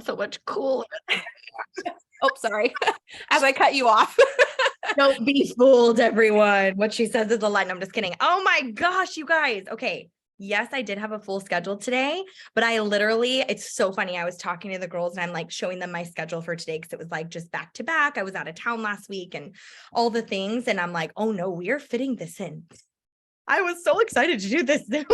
So much cooler. Oh, sorry. As I cut you off. Don't be fooled, everyone. What she says is a lie. No, I'm just kidding. Oh my gosh, you guys. Okay. Yes, I did have a full schedule today, but it's so funny. I was talking to the girls and I'm like showing them my schedule for today because it was like just back to back. I was out of town last week and all the things. And I'm like, oh no, we are fitting this in. I was so excited to do this Zoom.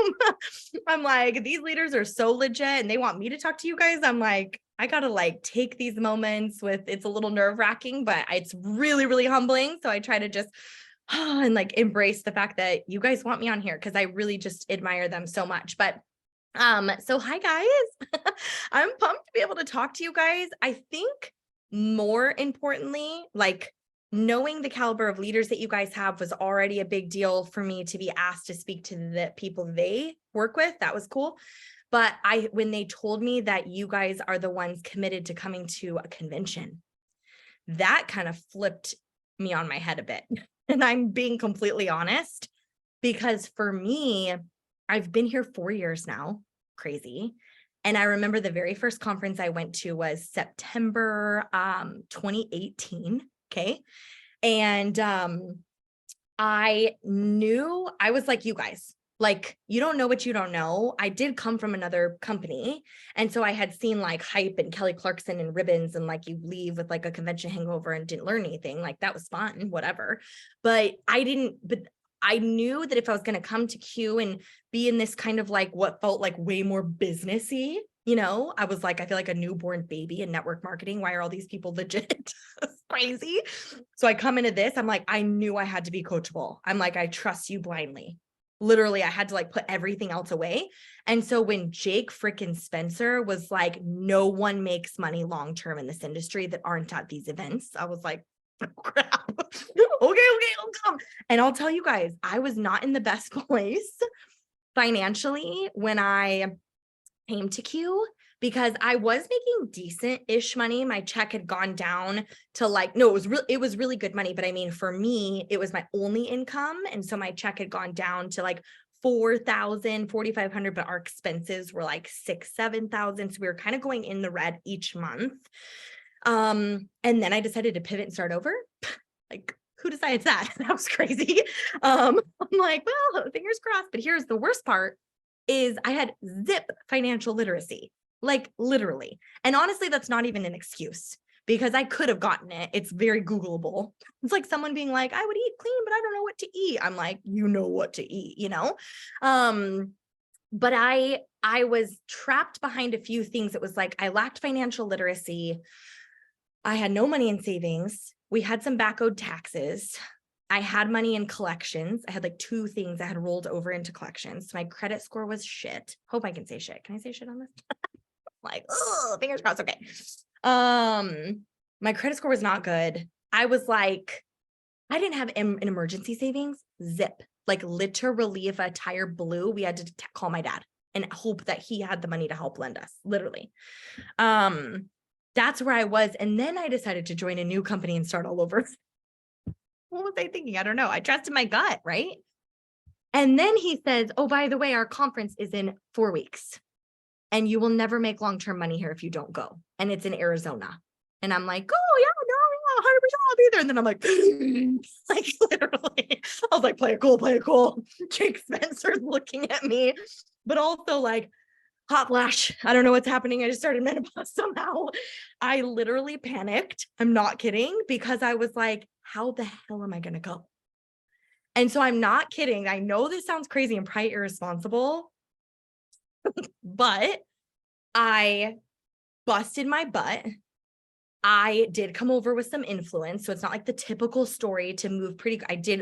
I'm like, these leaders are so legit and they want me to talk to you guys. I'm like, I got to like take these moments it's a little nerve wracking, but it's really, really humbling. So I try to just and like embrace the fact that you guys want me on here because I really just admire them so much. But so hi guys. I'm pumped to be able to talk to you guys. I think more importantly, like knowing the caliber of leaders that you guys have was already a big deal for me to be asked to speak to the people they work with. That was cool. But when they told me that you guys are the ones committed to coming to a convention, that kind of flipped me on my head a bit. And I'm being completely honest, because for me, I've been here 4 years now, crazy. And I remember the very first conference I went to was September 2018. Okay. And I knew I was like you guys, like, you don't know what you don't know. I did come from another company. And so I had seen like hype and Kelly Clarkson and ribbons and like you leave with like a convention hangover and didn't learn anything. Like that was fun, whatever. But I knew that if I was going to come to Q and be in this kind of like what felt like way more businessy, I was like, I feel like a newborn baby in network marketing. Why are all these people legit? It's crazy. So I come into this, I'm like, I knew I had to be coachable. I'm like, I trust you blindly. Literally, I had to like put everything else away. And so when Jake freaking Spencer was like, no one makes money long-term in this industry that aren't at these events, I was like, oh, crap. Okay, I'll come. And I'll tell you guys, I was not in the best place financially when I came to Q because I was making decent-ish money. My check had gone down to like, no, it was really good money. But I mean, for me, it was my only income. And so my check had gone down to like 4,000, 4,500, but our expenses were like 6,000, 7,000. So we were kind of going in the red each month. And then I decided to pivot and start over. Like, who decides that? That was crazy. I'm like, well, fingers crossed. But here's the worst part is I had zip financial literacy, like literally. And honestly, that's not even an excuse because I could have gotten it. It's very Googleable. It's like someone being like, I would eat clean, but I don't know what to eat. I'm like, you know what to eat, But I was trapped behind a few things. It was like, I lacked financial literacy. I had no money in savings. We had some back owed taxes. I had money in collections. I had like 2 things that had rolled over into collections. So my credit score was shit. Hope I can say shit. Can I say shit on this? Like, oh, fingers crossed. Okay. My credit score was not good. I was like, I didn't have an emergency savings. Zip. Like literally, if a tire blew, we had to call my dad and hope that he had the money to help lend us. Literally. That's where I was. And then I decided to join a new company and start all over. What was I thinking? I don't know. I trusted my gut, right? And then he says, oh, by the way, our conference is in 4 weeks and you will never make long-term money here if you don't go. And it's in Arizona. And I'm like, oh yeah, no, 100% I'll be there. And then I'm like literally, I was like, play it cool. Jake Spencer's looking at me, but also like, hot flash. I don't know what's happening. I just started menopause somehow. I literally panicked. I'm not kidding because I was like, how the hell am I going to go? And so I'm not kidding. I know this sounds crazy and probably irresponsible, but I busted my butt. I did come over with some influence. So it's not like the typical story to move pretty.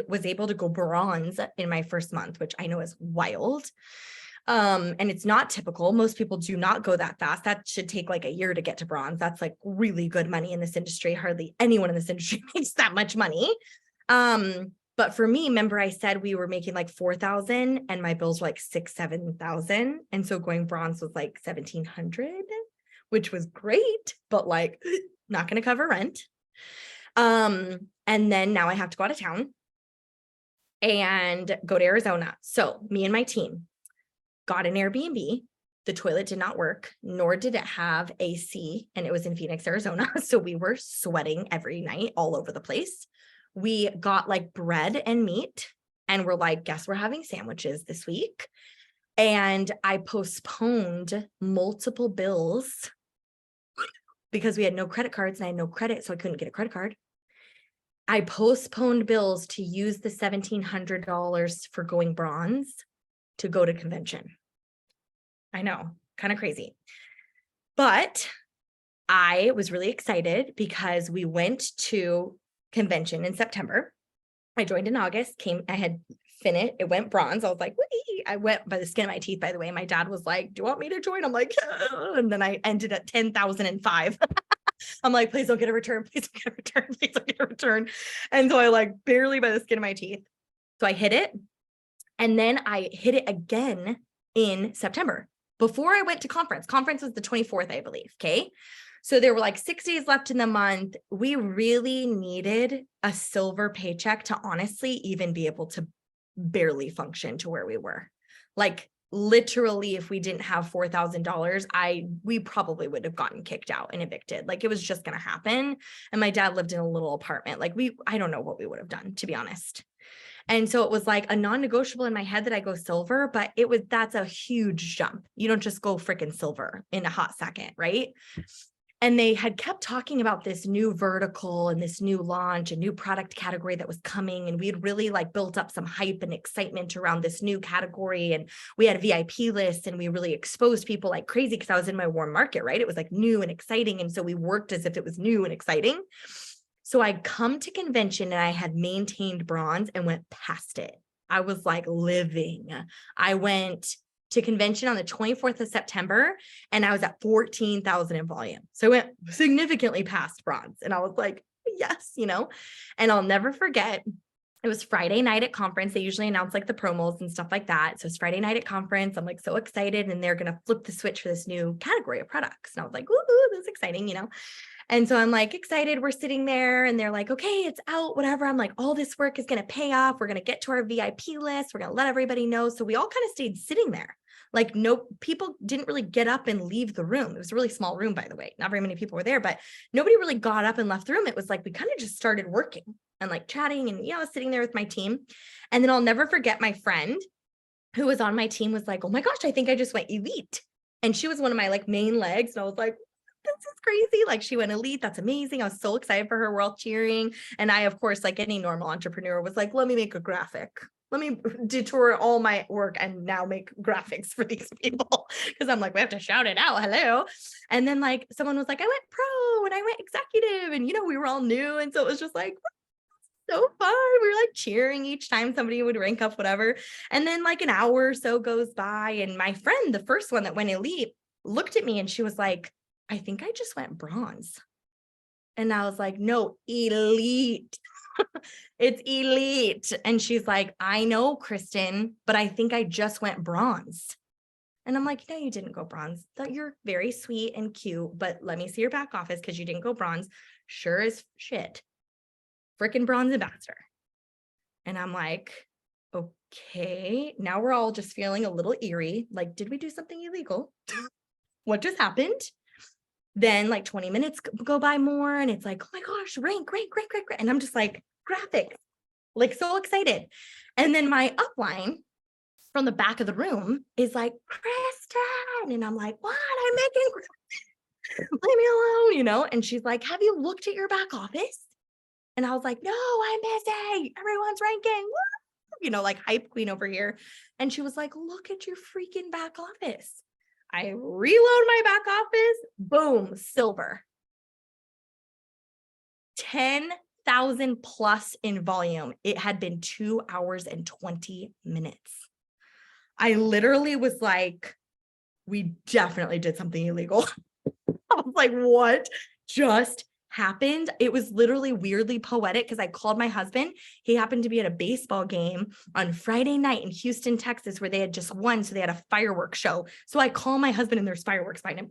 Was able to go bronze in my first month, which I know is wild. And it's not typical. Most people do not go that fast. That should take like a year to get to bronze. That's like really good money in this industry. Hardly anyone in this industry makes that much money. But for me, remember I said we were making like 4,000 and my bills were like 6,000-7,000. And so going bronze was like 1,700, which was great, but like not going to cover rent. And then now I have to go out of town and go to Arizona. So me and my team got an Airbnb The toilet did not work, nor did it have AC, and it was in Phoenix, Arizona. So we were sweating every night all over the place. We got like bread and meat, and we're like, guess we're having sandwiches this week. And I postponed multiple bills because we had no credit cards and I had no credit, so I couldn't get a credit card. I postponed bills to use the $1,700 for going bronze to go to convention. I know, kind of crazy. But I was really excited because we went to convention in September. I joined in August, I had finished, it went bronze. I was like, wee! I went by the skin of my teeth, by the way. My dad was like, do you want me to join? I'm like, and then I ended at 10,005. I'm like, please don't get a return. Please don't get a return. Please don't get a return. And so I like barely by the skin of my teeth. So I hit it. And then I hit it again in September before I went to conference. Conference was the 24th, I believe. Okay. So there were like 6 days left in the month. We really needed a silver paycheck to honestly even be able to barely function to where we were. Like literally, if we didn't have $4,000, we probably would have gotten kicked out and evicted. Like it was just going to happen. And my dad lived in a little apartment. Like I don't know what we would have done, to be honest. And so it was like a non-negotiable in my head that I go silver, but that's a huge jump. You don't just go freaking silver in a hot second, right? And they had kept talking about this new vertical and this new launch, a new product category that was coming. And we had really like built up some hype and excitement around this new category. And we had a VIP list and we really exposed people like crazy because I was in my warm market, right? It was like new and exciting. And so we worked as if it was new and exciting. So I'd come to convention and I had maintained bronze and went past it. I was like living. I went to convention on the 24th of September and I was at 14,000 in volume. So I went significantly past bronze and I was like, yes, and I'll never forget. It was Friday night at conference. They usually announce like the promos and stuff like that. So it's Friday night at conference. I'm like so excited and they're going to flip the switch for this new category of products. And I was like, ooh, this is exciting, And so I'm like excited. We're sitting there and they're like, okay, it's out, whatever. I'm like, all this work is going to pay off. We're going to get to our VIP list. We're going to let everybody know. So we all kind of stayed sitting there. Like no, people didn't really get up and leave the room. It was a really small room, by the way. Not very many people were there, but nobody really got up and left the room. It was like, we kind of just started working and like chatting and, I was sitting there with my team. And then I'll never forget my friend who was on my team was like, oh my gosh, I think I just went elite. And she was one of my like main legs. And I was like, this is crazy. Like she went elite. That's amazing. I was so excited for her. We're all cheering. And I, of course, like any normal entrepreneur was like, let me make a graphic. Let me detour all my work and now make graphics for these people. Cause I'm like, we have to shout it out. Hello. And then like someone was like, I went pro and I went executive and, we were all new. And so it was just like, so fun. We were like cheering each time somebody would rank up, whatever. And then like an hour or so goes by. And my friend, the first one that went elite, looked at me and she was like, I think I just went bronze. And I was like, no, elite. It's elite. And she's like, I know, Kristen, but I think I just went bronze. And I'm like, no, you didn't go bronze. You're very sweet and cute, but let me see your back office because you didn't go bronze. Sure as shit. Freaking bronze ambassador. And I'm like, okay, now we're all just feeling a little eerie. Like, did we do something illegal? What just happened? Then like 20 minutes go by more and it's like, oh my gosh, rank. And I'm just like, graphic, like so excited. And then my upline from the back of the room is like, Kristen. And I'm like, what? I'm making, leave me alone, And she's like, have you looked at your back office? And I was like, no, I'm busy. Everyone's ranking. Woo! Like hype queen over here. And she was like, look at your freaking back office. I reload my back office, boom, silver. 10,000 plus in volume. It had been 2 hours and 20 minutes. I literally was like, we definitely did something illegal. I was like, what just happened? It was literally weirdly poetic because I called my husband. He happened to be at a baseball game on Friday night in Houston, Texas, where they had just won. So they had a fireworks show. So I call my husband and there's fireworks behind him.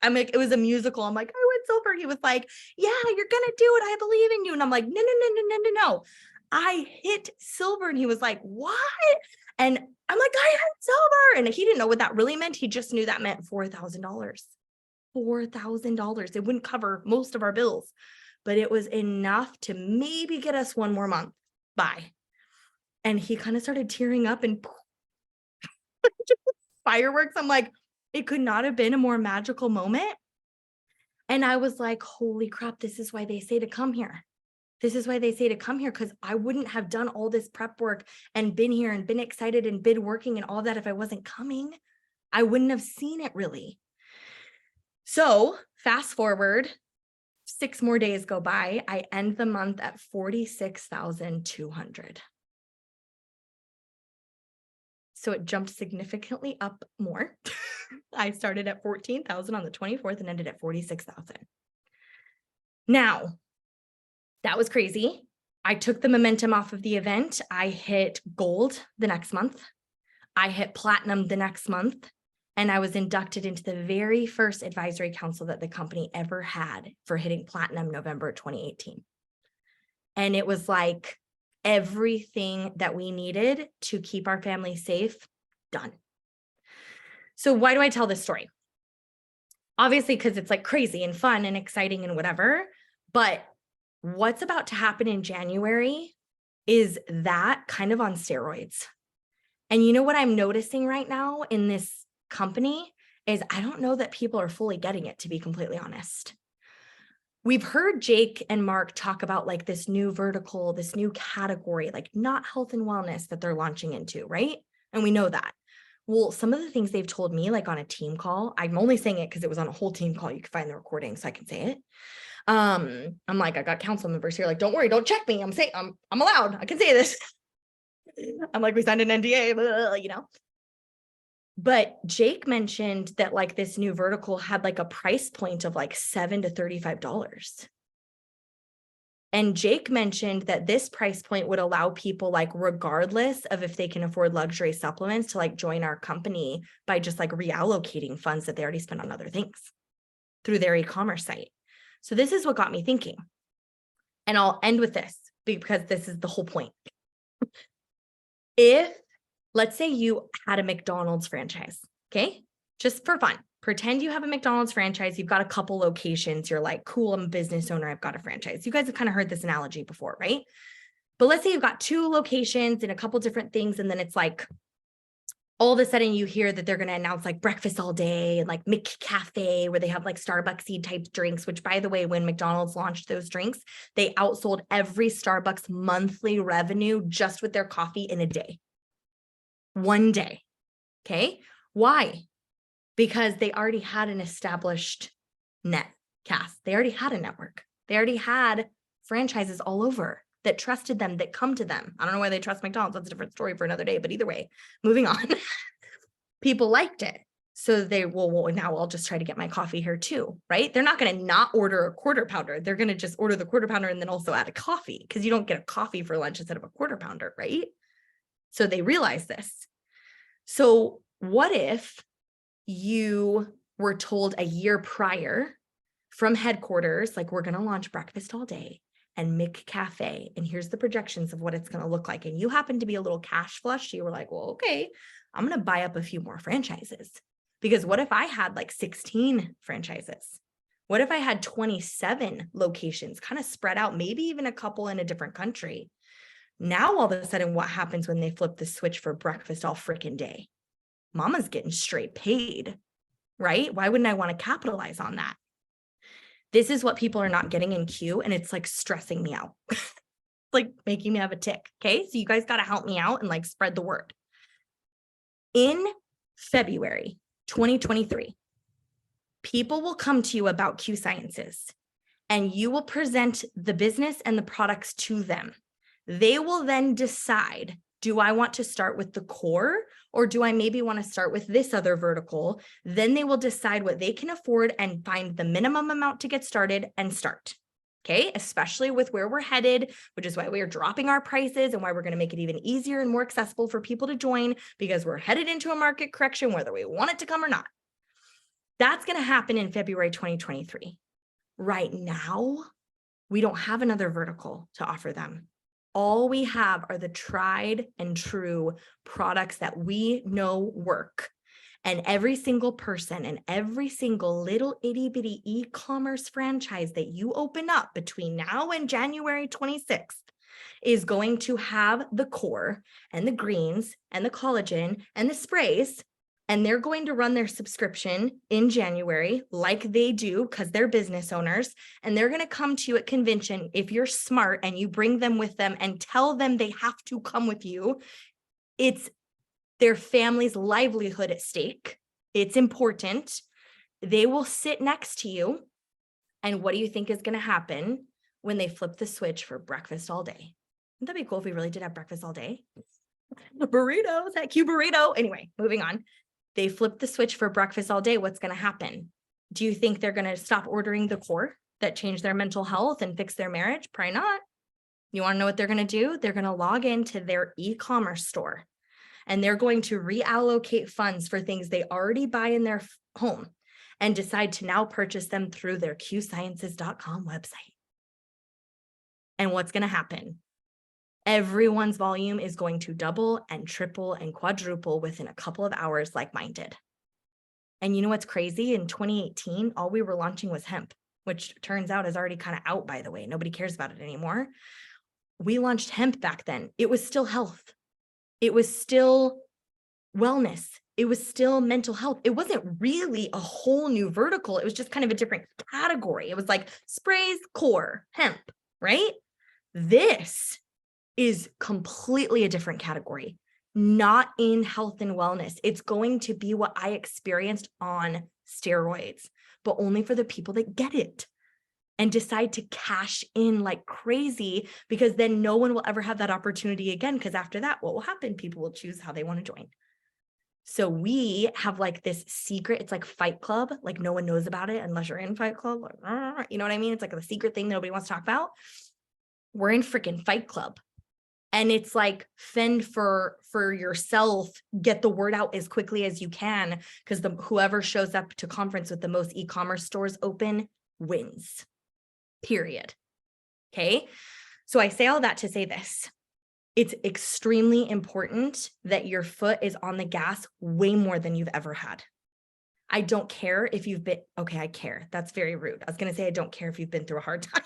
I'm like, it was a musical. I'm like, I went silver. He was like, yeah, you're going to do it. I believe in you. And I'm like, no. I hit silver. And he was like, what? And I'm like, I had silver. And he didn't know what that really meant. He just knew that meant $4,000. $4,000. It wouldn't cover most of our bills, but it was enough to maybe get us one more month by. And he kind of started tearing up and fireworks. I'm like, it could not have been a more magical moment. And I was like, holy crap, this is why they say to come here. This is why they say to come here, because I wouldn't have done all this prep work and been here and been excited and been working and all that if I wasn't coming. I wouldn't have seen it really. So fast forward, 6 more days go by. I end the month at 46,200. So it jumped significantly up more. I started at 14,000 on the 24th and ended at 46,000. Now, that was crazy. I took the momentum off of the event. I hit gold the next month. I hit platinum the next month. And I was inducted into the very first advisory council that the company ever had for hitting platinum November 2018. And it was like everything that we needed to keep our family safe, done. So why do I tell this story? Obviously, because it's like crazy and fun and exciting and whatever, but what's about to happen in January is that kind of on steroids. And you know what I'm noticing right now in this company is I don't know that people are fully getting it, to be completely honest. We've heard Jake and Mark talk about like this new vertical, this new category, like not health and wellness that they're launching into, right? And we know that. Well, some of the things they've told me, like on a team call, I'm only saying it because it was on a whole team call. You can find the recording so I can say it. I'm like, I got council members here. Like, don't worry, don't check me. I'm saying I'm allowed. I can say this. I'm like, we signed an NDA, you know. But Jake mentioned that like this new vertical had like a price point of like $7 to $35. And Jake mentioned that this price point would allow people, like, regardless of if they can afford luxury supplements, to like join our company by just like reallocating funds that they already spent on other things through their e-commerce site. So this is what got me thinking. And I'll end with this because this is the whole point. If, let's say you had a McDonald's franchise, okay? Just for fun. Pretend you have a McDonald's franchise. You've got a couple locations. You're like, cool, I'm a business owner. I've got a franchise. You guys have kind of heard this analogy before, right? But let's say you've got 2 locations and a couple different things. And then it's like, all of a sudden you hear that they're going to announce like breakfast all day and like McCafe, where they have like Starbucksy type drinks, which, by the way, when McDonald's launched those drinks, they outsold every Starbucks monthly revenue just with their coffee in a day. One day. Okay. Why? Because they already had an established net cast. They already had a network. They already had franchises all over that trusted them, that come to them. I don't know why they trust McDonald's. That's a different story for another day. But either way, moving on. People liked it. So they, well, now I'll just try to get my coffee here too, right? They're not going to not order a quarter pounder. They're going to just order the quarter pounder and then also add a coffee, because you don't get a coffee for lunch instead of a quarter pounder, right? So they realize this. So what if you were told a year prior from headquarters, like, we're going to launch breakfast all day and McCafe, and here's the projections of what it's going to look like. And you happen to be a little cash flush. You were like, well, okay, I'm going to buy up a few more franchises, because what if I had like 16 franchises? What if I had 27 locations kind of spread out, maybe even a couple in a different country? Now, all of a sudden, what happens when they flip the switch for breakfast all freaking day? Mama's getting straight paid, right? Why wouldn't I want to capitalize on that? This is what people are not getting in Q, and it's like stressing me out. Like making me have a tick. Okay. So you guys got to help me out and like spread the word. In February 2023, people will come to you about Q Sciences, and you will present the business and the products to them. They will then decide, do I want to start with the core, or do I maybe want to start with this other vertical? Then they will decide what they can afford and find the minimum amount to get started and start. Okay, especially with where we're headed, which is why we are dropping our prices and why we're going to make it even easier and more accessible for people to join, because we're headed into a market correction, whether we want it to come or not. That's going to happen in February 2023. Right now, we don't have another vertical to offer them. All we have are the tried and true products that we know work. And every single person and every single little itty bitty e-commerce franchise that you open up between now and January 26th is going to have the core and the greens and the collagen and the sprays. And they're going to run their subscription in January like they do because they're business owners. And they're going to come to you at convention if you're smart and you bring them with them and tell them they have to come with you. It's their family's livelihood at stake. It's important. They will sit next to you. And what do you think is going to happen when they flip the switch for breakfast all day? Wouldn't that be cool if we really did have breakfast all day? The burritos, that cute burrito. Anyway, moving on. They flip the switch for breakfast all day. What's going to happen? Do you think they're going to stop ordering the core that change their mental health and fix their marriage? Probably not. You want to know what they're going to do? They're going to log into their e-commerce store and they're going to reallocate funds for things they already buy in their home and decide to now purchase them through their qsciences.com website. And what's going to happen? Everyone's volume is going to double and triple and quadruple within a couple of hours like mine did. And you know what's crazy? In 2018, all we were launching was hemp, which turns out is already kind of out, by the way. Nobody cares about it anymore. We launched hemp back then. It was still health. It was still wellness. It was still mental health. It wasn't really a whole new vertical. It was just kind of a different category. It was like sprays, core, hemp, right? This is completely a different category, not in health and wellness. It's going to be what I experienced on steroids, but only for the people that get it and decide to cash in like crazy, because then no one will ever have that opportunity again. Because after that, what will happen? People will choose how they want to join. So we have like this secret, it's like Fight Club, like no one knows about it unless you're in Fight Club. Like, you know what I mean? It's like a secret thing nobody wants to talk about. We're in freaking Fight Club. And it's like fend for yourself, get the word out as quickly as you can, because whoever shows up to conference with the most e-commerce stores open wins, period. Okay. So I say all that to say this. It's extremely important that your foot is on the gas way more than you've ever had. I don't care if you've been, okay, I care. That's very rude. I was going to say, I don't care if you've been through a hard time.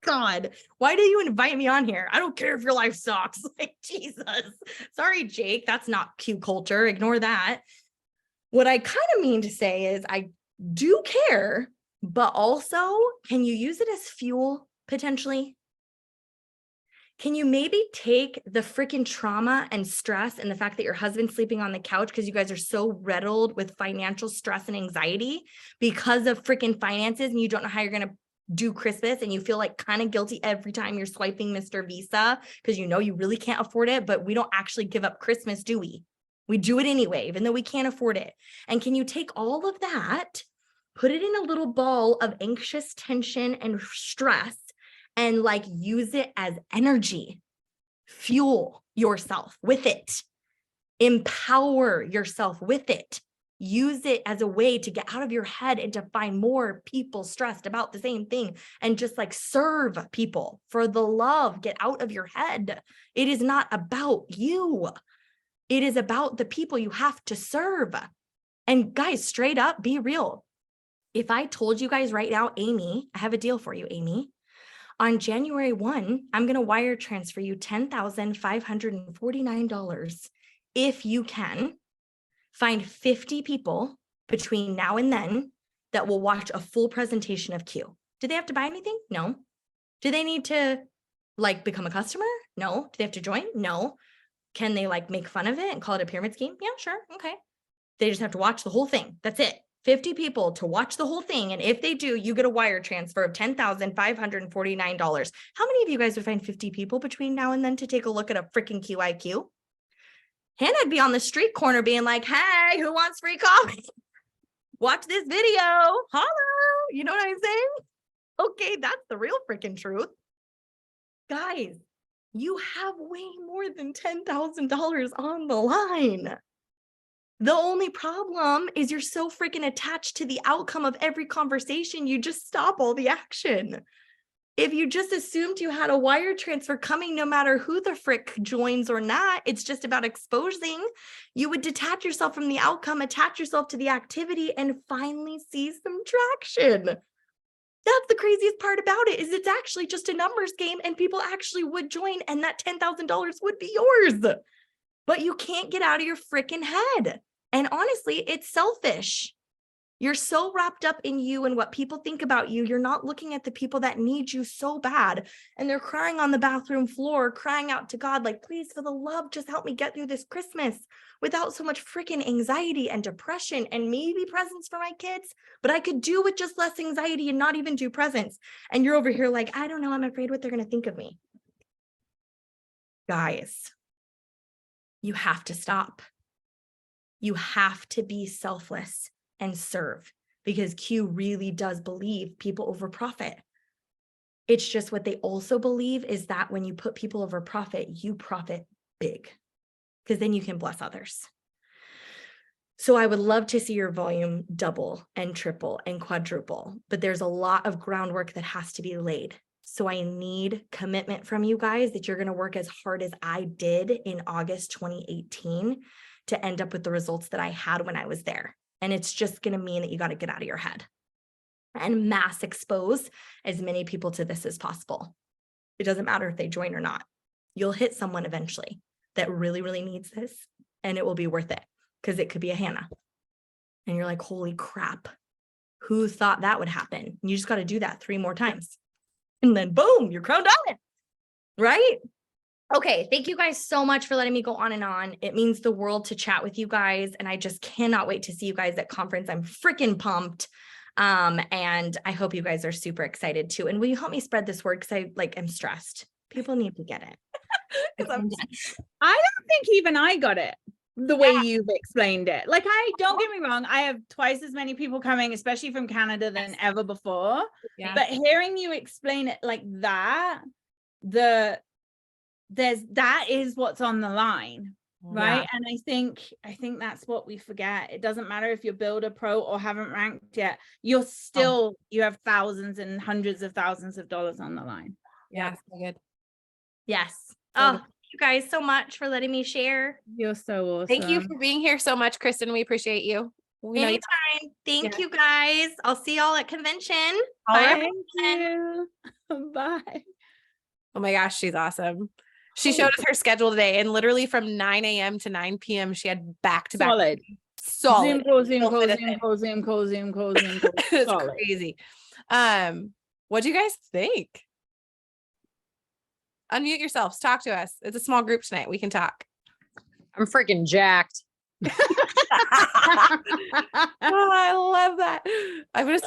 God, why do you invite me on here? I don't care if your life sucks. Like, Jesus. Sorry, Jake. That's not cute culture. Ignore that. What I kind of mean to say is I do care, but also, can you use it as fuel potentially? Can you maybe take the freaking trauma and stress and the fact that your husband's sleeping on the couch because you guys are so riddled with financial stress and anxiety because of freaking finances, and you don't know how you're going to do Christmas, and you feel like kind of guilty every time you're swiping Mr. Visa because you know you really can't afford it, but we don't actually give up Christmas, do we? We do it anyway, even though we can't afford it. And can you take all of that, put it in a little ball of anxious tension and stress, and like use it as energy, fuel yourself with it, empower yourself with it. Use it as a way to get out of your head and to find more people stressed about the same thing, and just like serve people for the love. Get out of your head. It is not about you. It is about the people you have to serve. And guys, straight up, be real. If I told you guys right now, Amy, I have a deal for you, Amy. On January 1, I'm going to wire transfer you $10,549 if you can find 50 people between now and then that will watch a full presentation of Q. Do they have to buy anything? No. Do they need to like become a customer? No. Do they have to join? No. Can they like make fun of it and call it a pyramid scheme? Yeah, sure. Okay. They just have to watch the whole thing. That's it. 50 people to watch the whole thing. And if they do, you get a wire transfer of $10,549. How many of you guys would find 50 people between now and then to take a look at a freaking QIQ? Hannah'd be on the street corner being like, hey, who wants free coffee? Watch this video. Holla. You know what I'm saying? Okay, that's the real freaking truth. Guys, you have way more than $10,000 on the line. The only problem is you're so freaking attached to the outcome of every conversation, you just stop all the action. If you just assumed you had a wire transfer coming, no matter who the frick joins or not, it's just about exposing, you would detach yourself from the outcome, attach yourself to the activity, and finally see some traction. That's the craziest part about it, is it's actually just a numbers game and people actually would join and that $10,000 would be yours. But you can't get out of your freaking head. And honestly, it's selfish. You're so wrapped up in you and what people think about you. You're not looking at the people that need you so bad. And they're crying on the bathroom floor, crying out to God, like, please, for the love, just help me get through this Christmas without so much freaking anxiety and depression and maybe presents for my kids. But I could do with just less anxiety and not even do presents. And you're over here like, I don't know, I'm afraid what they're going to think of me. Guys, you have to stop. You have to be selfless and serve, because Q really does believe people over profit. It's just what they also believe is that when you put people over profit, you profit big, because then you can bless others. So I would love to see your volume double and triple and quadruple, but there's a lot of groundwork that has to be laid. So I need commitment from you guys that you're going to work as hard as I did in August 2018 to end up with the results that I had when I was there. And it's just going to mean that you got to get out of your head and mass expose as many people to this as possible. It doesn't matter if they join or not. You'll hit someone eventually that really, really needs this, and it will be worth it, because it could be a Hannah. And you're like, holy crap, who thought that would happen? And you just got to do that 3 more times. And then boom, you're crowned on it. Right? Okay, thank you guys so much for letting me go on and on. It means the world to chat with you guys, and I just cannot wait to see you guys at conference. I'm freaking pumped. And I hope you guys are super excited too. And will you help me spread this word? Because I'm stressed. People need to get it. I don't think even I got it the way you've explained it. Like, don't get me wrong, I have twice as many people coming, especially from Canada, than ever before. Yeah. But hearing you explain it like that, that is what's on the line, right? Yeah. And I think that's what we forget. It doesn't matter if you're builder, pro, or haven't ranked yet, you're still you have thousands and hundreds of thousands of dollars on the line. Yeah, so good. Yes. So Thank you guys so much for letting me share. You're so awesome. Thank you for being here so much, Kristen. We appreciate you. We know you. Anytime. Thank you guys. I'll see y'all at convention. All Bye, right. everyone. Thank you. Bye. Oh my gosh, she's awesome. She showed us her schedule today, and literally from 9 a.m. to 9 p.m. she had back-to-back. Solid. Zoom call. It's crazy. What do you guys think? Unmute yourselves. Talk to us. It's a small group tonight. We can talk. I'm freaking jacked. Oh, I love that. I'm gonna